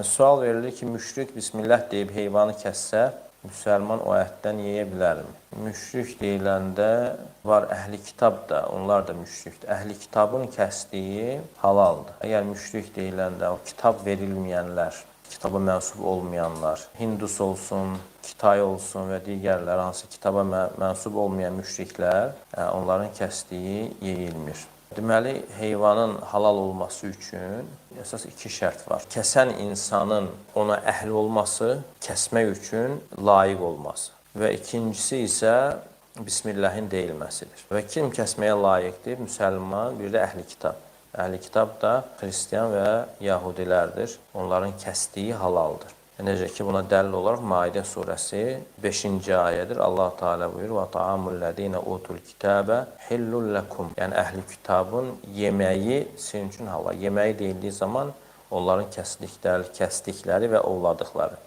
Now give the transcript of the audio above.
Sual verilir ki, müşrik Bismillah deyib heyvanı kəssə, müsəlman o ətdən yeyə bilərmi? Müşrik deyiləndə var əhli kitab da, onlar da müşrikdir. Əhli kitabın kəsdiyi halaldır. Əgər müşrik deyiləndə o kitab verilməyənlər, kitaba mənsub olmayanlar, Hindus olsun, Kitay olsun və digərlər, hansı kitaba mənsub olmayan müşriklər, onların kəsdiyi yeyilmir. Deməli, heyvanın halal olması üçün əsas iki şərt var. Kəsən insanın ona əhli olması, kəsmək üçün layiq olması və ikincisi isə Bismillahın deyilməsidir. Və kim kəsməyə layiqdir? Müsəlman, bir də əhli kitab. Əhli kitab da xristiyan və yahudilərdir. Onların kəsdiyi halaldır. Necə ki, buna dəlil olaraq Maidə surəsi 5-ci ayədir. Allah Teala buyurur: "Və ta'amul-ləzīnə utul kitəbə hillul lakum." Yəni əhli kitabın yeməyi sizin üçün halal. Yeməyi deyildiyi zaman onların kəsdikləri və ovladıqları.